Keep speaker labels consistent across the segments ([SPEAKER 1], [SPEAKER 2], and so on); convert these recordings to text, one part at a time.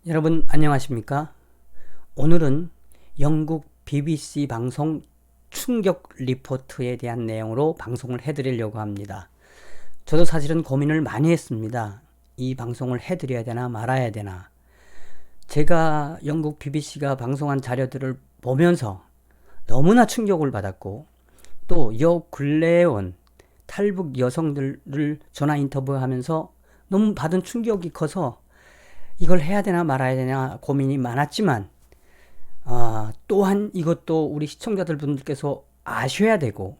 [SPEAKER 1] 여러분 안녕하십니까? 오늘은 영국 BBC 방송 충격 리포트에 대한 내용으로 방송을 해드리려고 합니다. 저도 사실은 고민을 많이 했습니다. 이 방송을 해드려야 되나 말아야 되나. 제가 영국 BBC가 방송한 자료들을 보면서 너무나 충격을 받았고, 또 요 근래에 온 탈북 여성들을 전화 인터뷰하면서 너무 받은 충격이 커서 이걸 해야 되나 말아야 되나 고민이 많았지만, 또한 이것도 우리 시청자들 분들께서 아셔야 되고,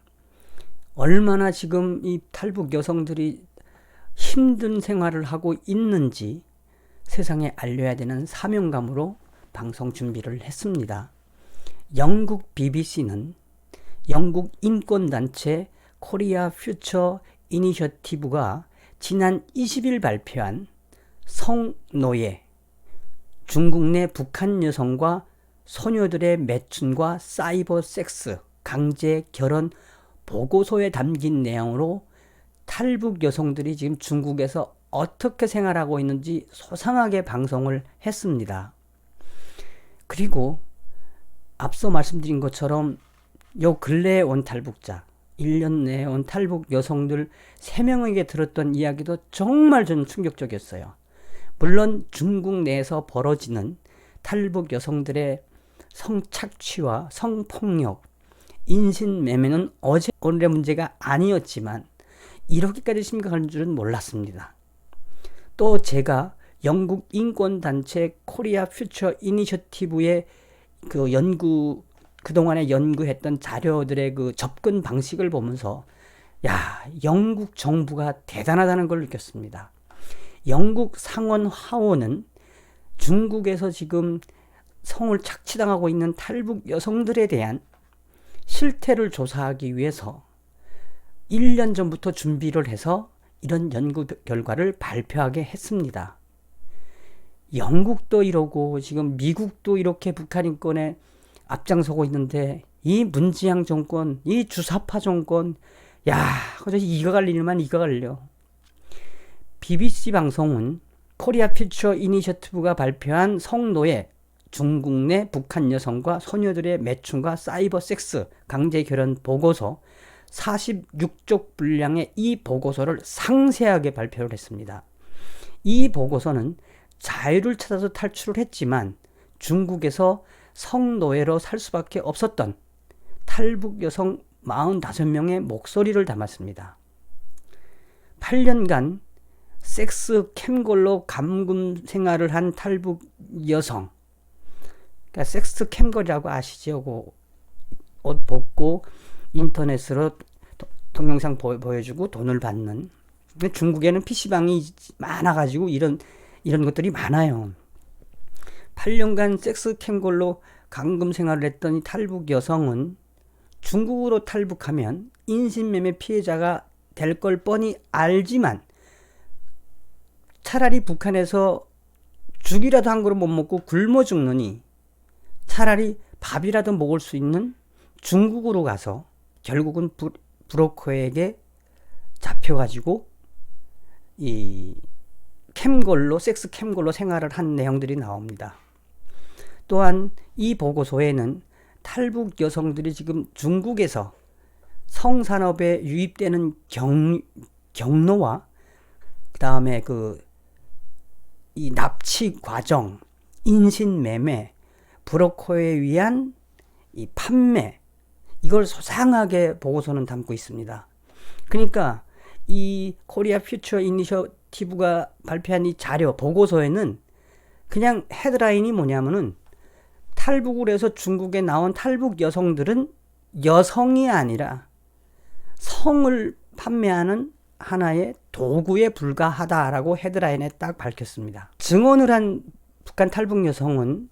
[SPEAKER 1] 얼마나 지금 이 탈북 여성들이 힘든 생활을 하고 있는지 세상에 알려야 되는 사명감으로 방송 준비를 했습니다. 영국 BBC는 영국 인권단체 코리아 퓨처 이니셔티브가 지난 20일 발표한 성노예, 중국 내 북한 여성과 소녀들의 매춘과 사이버 섹스, 강제 결혼 보고서에 담긴 내용으로 탈북 여성들이 지금 중국에서 어떻게 생활하고 있는지 소상하게 방송을 했습니다. 그리고 앞서 말씀드린 것처럼 요 근래에 온 탈북자, 1년 내에 온 탈북 여성들 3명에게 들었던 이야기도 정말 저는 충격적이었어요. 물론 중국 내에서 벌어지는 탈북 여성들의 성착취와 성폭력, 인신매매는 어제 오늘의 문제가 아니었지만 이렇게까지 심각한 줄은 몰랐습니다. 또 제가 영국 인권단체 코리아 퓨처 이니셔티브의 그동안에 연구했던 자료들의 그 접근 방식을 보면서 영국 정부가 대단하다는 걸 느꼈습니다. 영국 상원 하원은 중국에서 지금 성을 착취당하고 있는 탈북 여성들에 대한 실태를 조사하기 위해서 1년 전부터 준비를 해서 이런 연구 결과를 발표하게 했습니다. 영국도 이러고 지금 미국도 이렇게 북한 인권에 앞장서고 있는데, 이 문지양 정권, 이 주사파 정권, 그저 이가 갈 일만 이가 갈려. BBC 방송은 코리아 퓨처 이니셔티브가 발표한 성노예, 중국 내 북한 여성과 소녀들의 매춘과 사이버 섹스, 강제 결혼 보고서 46쪽 분량의 이 보고서를 상세하게 발표를 했습니다. 이 보고서는 자유를 찾아서 탈출을 했지만 중국에서 성노예로 살 수밖에 없었던 탈북 여성 45명의 목소리를 담았습니다. 8년간 섹스 캠걸로 감금 생활을 한 탈북 여성, 그러니까 섹스 캠걸이라고 아시죠? 옷 벗고 인터넷으로 동영상 보여주고 돈을 받는. 근데 중국에는 PC방이 많아가지고 이런 것들이 많아요. 8년간 섹스 캠걸로 감금 생활을 했던 이 탈북 여성은 중국으로 탈북하면 인신매매 피해자가 될 걸 뻔히 알지만 차라리 북한에서 죽이라도 한 그릇 못 먹고 굶어 죽느니 차라리 밥이라도 먹을 수 있는 중국으로 가서 결국은 브로커에게 잡혀가지고 이 섹스 캠걸로 생활을 한 내용들이 나옵니다. 또한 이 보고서에는 탈북 여성들이 지금 중국에서 성산업에 유입되는 경로와 그 다음에 이 납치 과정, 인신매매, 브로커에 의한 이 판매, 이걸 소상하게 보고서는 담고 있습니다. 그러니까 이 코리아 퓨처 이니셔티브가 발표한 이 자료 보고서에는 그냥 헤드라인이 뭐냐면은, 탈북을 해서 중국에 나온 탈북 여성들은 여성이 아니라 성을 판매하는 하나의 도구에 불과하다라고 헤드라인에 딱 밝혔습니다. 증언을 한 북한 탈북 여성은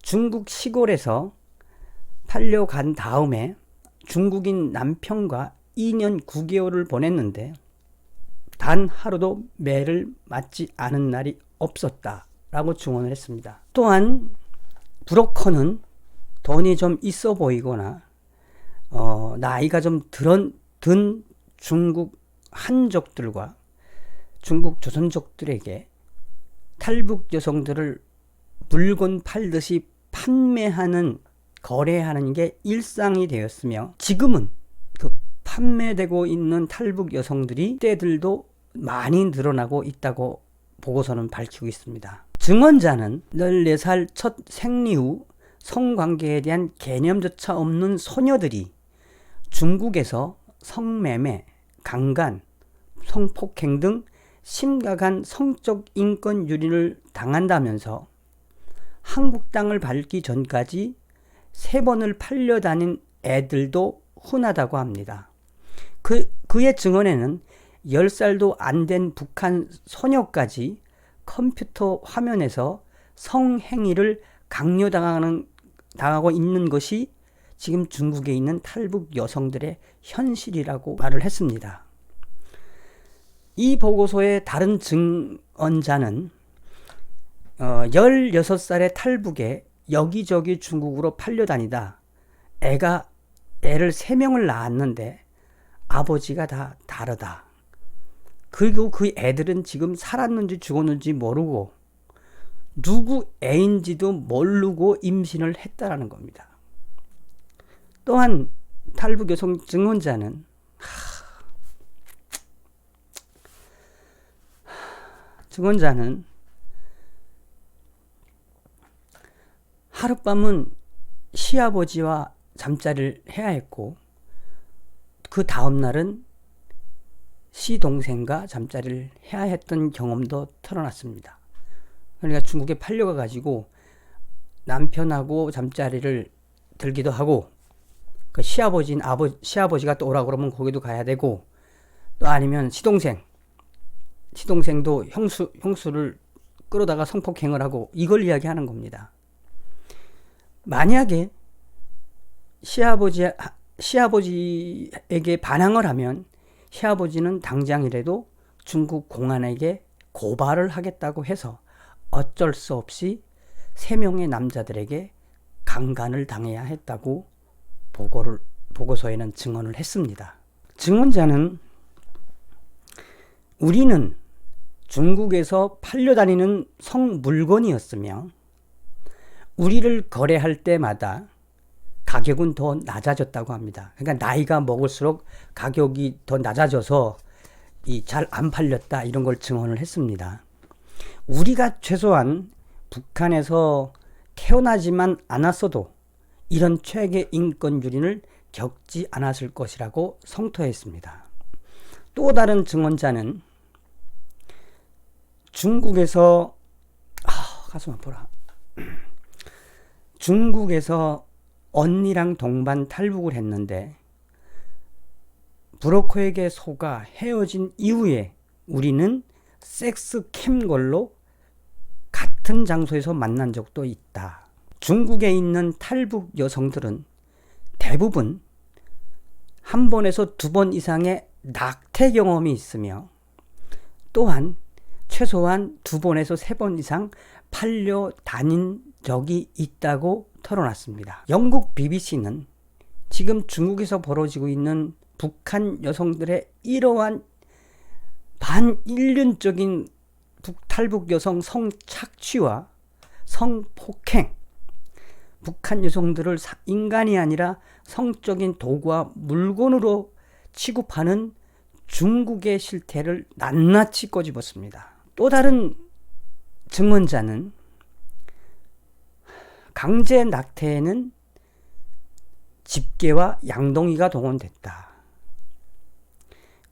[SPEAKER 1] 중국 시골에서 팔려간 다음에 중국인 남편과 2년 9개월을 보냈는데 단 하루도 매를 맞지 않은 날이 없었다라고 증언을 했습니다. 또한 브로커는 돈이 좀 있어 보이거나 나이가 좀 든 중국 한족들과 중국 조선족들에게 탈북 여성들을 물건 팔듯이 판매하는, 거래하는 게 일상이 되었으며, 지금은 그 판매되고 있는 탈북 여성들이 때들도 많이 늘어나고 있다고 보고서는 밝히고 있습니다. 증언자는 14살 첫 생리 후 성관계에 대한 개념조차 없는 소녀들이 중국에서 성매매, 강간, 성폭행 등 심각한 성적 인권 유린을 당한다면서 한국 땅을 밟기 전까지 3번을 팔려다닌 애들도 흔하다고 합니다. 그의 증언에는 10살도 안 된 북한 소녀까지 컴퓨터 화면에서 성행위를 강요당하고 있는 것이 지금 중국에 있는 탈북 여성들의 현실이라고 말을 했습니다. 이 보고서의 다른 증언자는 16살의 탈북에 여기저기 중국으로 팔려다니다 애를 3명을 낳았는데 아버지가 다 다르다. 그리고 그 애들은 지금 살았는지 죽었는지 모르고 누구 애인지도 모르고 임신을 했다라는 겁니다. 또한 탈북 여성 증언자는 하룻밤은 시아버지와 잠자리를 해야 했고 그 다음날은 시동생과 잠자리를 해야 했던 경험도 털어놨습니다. 그러니까 중국에 팔려가 가지고 남편하고 잠자리를 들기도 하고 그 시아버지가 또 오라고 그러면 거기도 가야 되고 또 아니면 시동생도 형수를 끌어다가 성폭행을 하고 이걸 이야기하는 겁니다. 만약에 시아버지에게 반항을 하면 시아버지는 당장이라도 중국 공안에게 고발을 하겠다고 해서 어쩔 수 없이 3명의 남자들에게 강간을 당해야 했다고 보고서에는 증언을 했습니다. 증언자는 우리는 중국에서 팔려다니는 성물건이었으며 우리를 거래할 때마다 가격은 더 낮아졌다고 합니다. 그러니까 나이가 먹을수록 가격이 더 낮아져서 잘 안 팔렸다 이런 걸 증언을 했습니다. 우리가 최소한 북한에서 태어나지만 않았어도 이런 최악의 인권 유린을 겪지 않았을 것이라고 성토했습니다. 또 다른 증언자는 중국에서 가슴 아파라. 중국에서 언니랑 동반 탈북을 했는데 브로커에게 속아 헤어진 이후에 우리는 섹스캠 걸로 같은 장소에서 만난 적도 있다. 중국에 있는 탈북 여성들은 대부분 한 번에서 2번 이상의 낙태 경험이 있으며 또한 최소한 2번에서 3번 이상 팔려 다닌 적이 있다고 털어놨습니다. 영국 BBC는 지금 중국에서 벌어지고 있는 북한 여성들의 이러한 반인륜적인 탈북 여성 성착취와 성폭행, 북한 여성들을 인간이 아니라 성적인 도구와 물건으로 취급하는 중국의 실태를 낱낱이 꼬집었습니다. 또 다른 증언자는 강제 낙태에는 집게와 양동이가 동원됐다.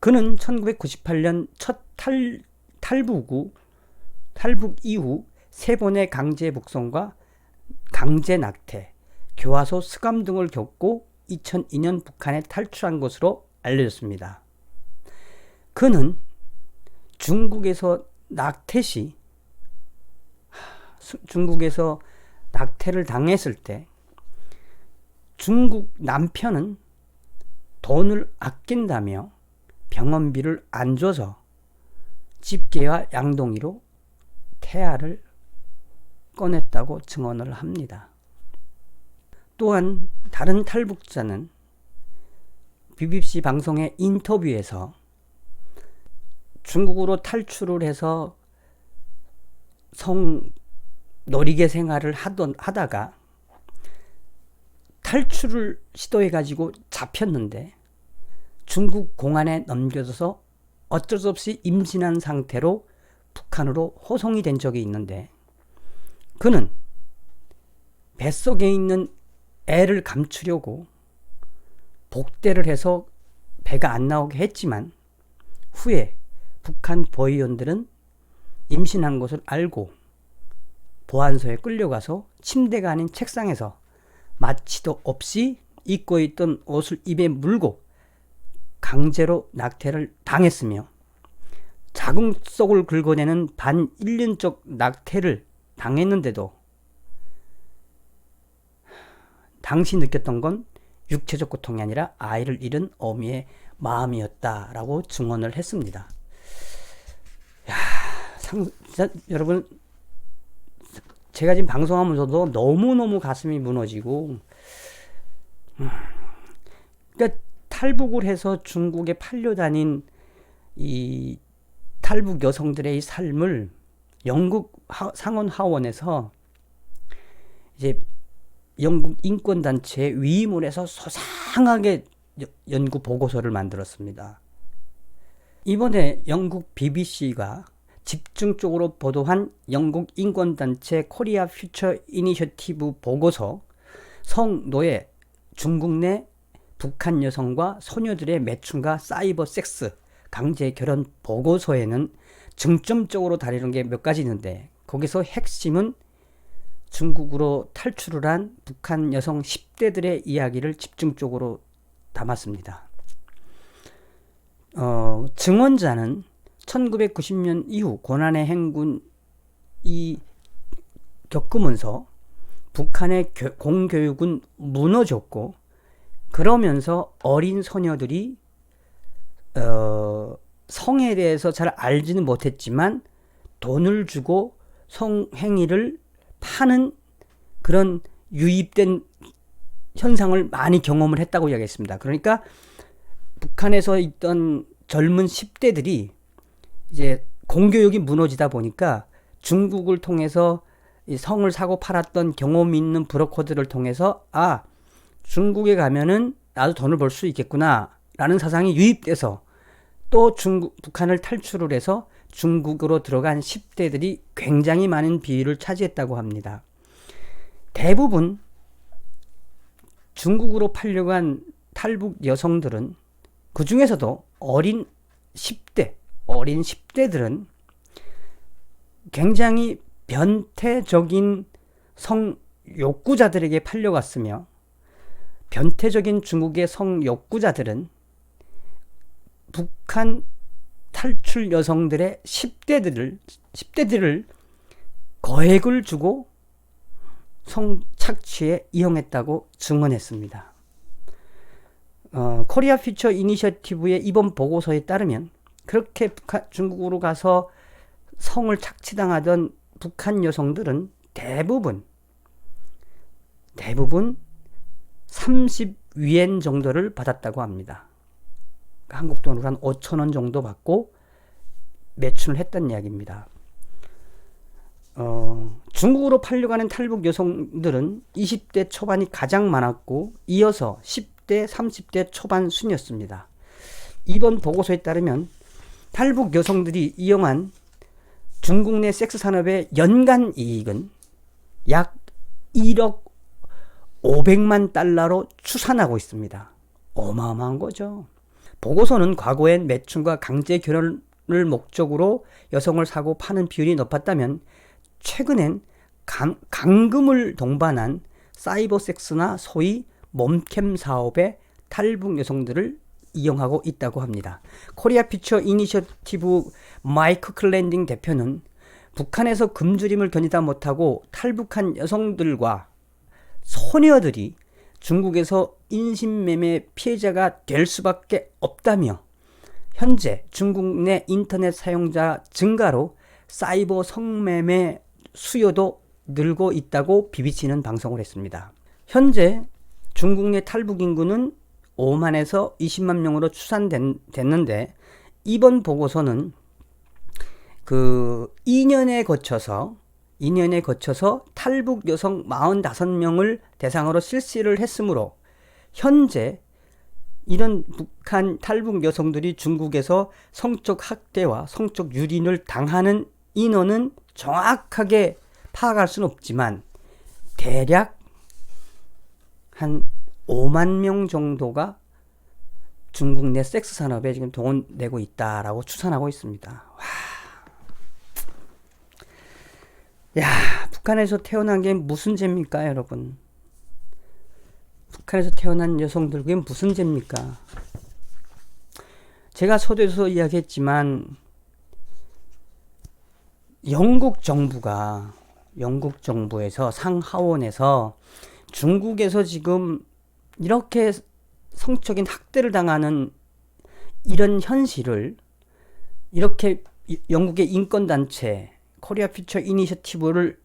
[SPEAKER 1] 그는 1998년 첫 탈북 이후 3번의 강제 북송과 강제 낙태, 교화소 수감 등을 겪고 2002년 북한에 탈출한 것으로 알려졌습니다. 그는 중국에서 낙태를 당했을 때 중국 남편은 돈을 아낀다며 병원비를 안 줘서 집게와 양동이로 태아를 꺼냈다고 증언을 합니다. 또한 다른 탈북자는 BBC 방송의 인터뷰에서 중국으로 탈출을 해서 놀이개 생활을 하다가 탈출을 시도해가지고 잡혔는데 중국 공안에 넘겨져서 어쩔 수 없이 임신한 상태로 북한으로 호송이 된 적이 있는데, 그는 뱃속에 있는 애를 감추려고 복대를 해서 배가 안 나오게 했지만, 후에 북한 보위원들은 임신한 것을 알고 보안소에 끌려가서 침대가 아닌 책상에서 마취도 없이 입고 있던 옷을 입에 물고 강제로 낙태를 당했으며, 자궁속을 긁어내는 반인륜적 낙태를 당했는데도 당시 느꼈던 건 육체적 고통이 아니라 아이를 잃은 어미의 마음이었다라고 증언을 했습니다. 진짜 여러분, 제가 지금 방송하면서도 너무너무 가슴이 무너지고, 그러니까 탈북을 해서 중국에 팔려다닌 이 탈북 여성들의 삶을 영국 상원 하원에서 이제 영국 인권단체에 위임을 해서 소상하게 연구 보고서를 만들었습니다. 이번에 영국 BBC가 집중적으로 보도한 영국 인권단체 코리아 퓨처 이니셔티브 보고서 성노예, 중국 내 북한 여성과 소녀들의 매춘과 사이버 섹스, 강제 결혼 보고서에는 중점적으로 다루는 게 몇 가지 있는데, 거기서 핵심은 중국으로 탈출을 한 북한 여성 10대들의 이야기를 집중적으로 담았습니다. 증언자는 1990년 이후 고난의 행군이 겪으면서 북한의 공교육은 무너졌고, 그러면서 어린 소녀들이 성에 대해서 잘 알지는 못했지만 돈을 주고 성행위를 파는 그런 유입된 현상을 많이 경험을 했다고 이야기했습니다. 그러니까 북한에서 있던 젊은 10대들이 이제 공교육이 무너지다 보니까 중국을 통해서 이 성을 사고 팔았던 경험 있는 브로커들을 통해서, 아, 중국에 가면은 나도 돈을 벌 수 있겠구나 라는 사상이 유입돼서 또 북한을 탈출을 해서 중국으로 들어간 10대들이 굉장히 많은 비율을 차지했다고 합니다. 대부분 중국으로 팔려간 탈북 여성들은, 그 중에서도 어린 10대들은 굉장히 변태적인 성 욕구자들에게 팔려갔으며, 변태적인 중국의 성 욕구자들은 북한 탈출 여성들의 10대들을 거액을 주고 성착취에 이용했다고 증언했습니다. 코리아 퓨처 이니셔티브의 이번 보고서에 따르면 그렇게 중국으로 가서 성을 착취당하던 북한 여성들은 대부분 30위엔 정도를 받았다고 합니다. 한국 돈으로 한 5,000원 정도 받고 매춘을 했다는 이야기입니다. 중국으로 팔려가는 탈북 여성들은 20대 초반이 가장 많았고, 이어서 10대, 30대 초반 순이었습니다. 이번 보고서에 따르면 탈북 여성들이 이용한 중국 내 섹스 산업의 연간 이익은 약 1억 500만 달러로 추산하고 있습니다. 어마어마한 거죠. 보고서는 과거엔 매춘과 강제 결혼을 목적으로 여성을 사고 파는 비율이 높았다면, 최근엔 강금을 동반한 사이버 섹스나 소위 몸캠 사업에 탈북 여성들을 이용하고 있다고 합니다. 코리아 퓨처 이니셔티브 마이크 클랜딩 대표는 북한에서 굶주림을 견디다 못하고 탈북한 여성들과 소녀들이 중국에서 인신매매 피해자가 될 수밖에 없다며, 현재 중국 내 인터넷 사용자 증가로 사이버 성매매 수요도 늘고 있다고 BBC는 방송을 했습니다. 현재 중국 내 탈북 인구는 5만에서 20만 명으로 추산됐는데, 이번 보고서는 그 2년에 거쳐서 2년에 거쳐서 탈북 여성 45명을 대상으로 실시를 했으므로 현재 이런 북한 탈북 여성들이 중국에서 성적 학대와 성적 유린을 당하는 인원은 정확하게 파악할 수는 없지만 대략 한 5만 명 정도가 중국 내 섹스 산업에 지금 동원되고 있다라고 추산하고 있습니다. 와. 야, 북한에서 태어난 게 무슨 죄입니까, 여러분? 북한에서 태어난 여성들, 그게 무슨 죄입니까? 제가 서두에서 이야기했지만, 영국 정부에서 상하원에서 중국에서 지금 이렇게 성적인 학대를 당하는 이런 현실을 이렇게 영국의 인권단체 코리아 퓨처 이니셔티브에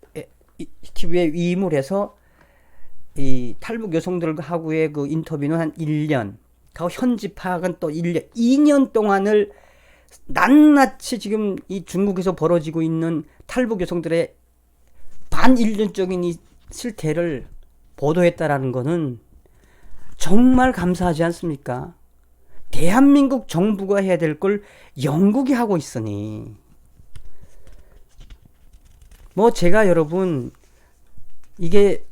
[SPEAKER 1] 위임을 해서 이 탈북 여성들하고의 그 인터뷰는 한 1년, 그리고 현지 파악은 또 1년, 2년 동안을 낱낱이 지금 이 중국에서 벌어지고 있는 탈북 여성들의 반인륜적인 이 실태를 보도했다라는 것은 정말 감사하지 않습니까? 대한민국 정부가 해야 될 걸 영국이 하고 있으니 뭐 제가 여러분 이게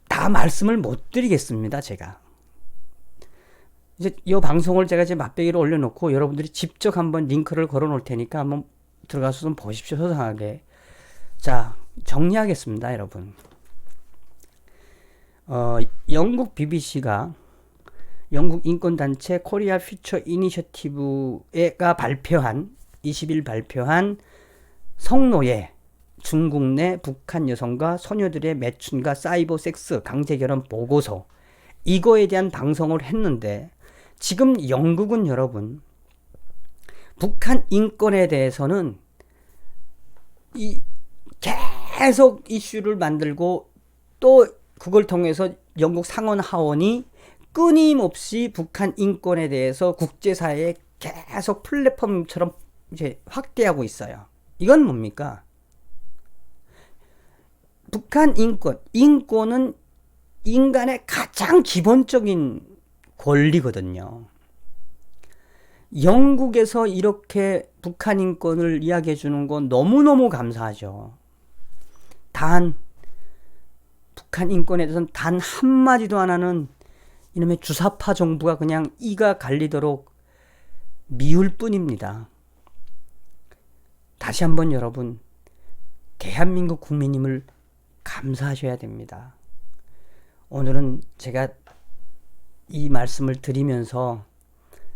[SPEAKER 1] 다 말씀을 못 드리겠습니다. 제가 이제 이 방송을 제가 이제 맛배기로 올려놓고 여러분들이 직접 한번 링크를 걸어 놓을 테니까 한번 들어가서 좀 보십시오. 소상하게. 자, 정리하겠습니다, 여러분. 영국 BBC가 영국 인권단체 코리아 퓨처 이니셔티브가 20일 발표한 성노예, 중국 내 북한 여성과 소녀들의 매춘과 사이버 섹스 강제결혼 보고서, 이거에 대한 방송을 했는데 지금 영국은 여러분 북한 인권에 대해서는 계속 이슈를 만들고 또 그걸 통해서 영국 상원 하원이 끊임없이 북한 인권에 대해서 국제사회에 계속 플랫폼처럼 이제 확대하고 있어요. 이건 뭡니까? 북한 인권은 인간의 가장 기본적인 권리거든요. 영국에서 이렇게 북한 인권을 이야기해 주는 건 너무너무 감사하죠. 단 북한 인권에 대해서는 단 한마디도 안 하는 이놈의 주사파 정부가 그냥 이가 갈리도록 미울 뿐입니다. 다시 한번 여러분, 대한민국 국민님을 감사하셔야 됩니다. 오늘은 제가 이 말씀을 드리면서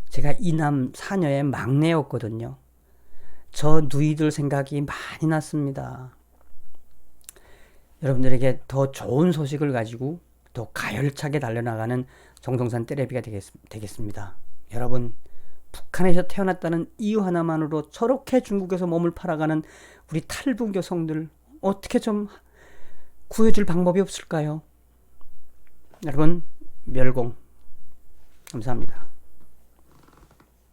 [SPEAKER 1] 제가 이남 4녀의 막내였거든요. 저 누이들 생각이 많이 났습니다. 여러분들에게 더 좋은 소식을 가지고 더 가열차게 달려나가는 정동산 떼레비가 되겠습니다. 여러분, 북한에서 태어났다는 이유 하나만으로 저렇게 중국에서 몸을 팔아가는 우리 탈북 여성들 어떻게 좀 구해줄 방법이 없을까요? 여러분, 멸공 감사합니다.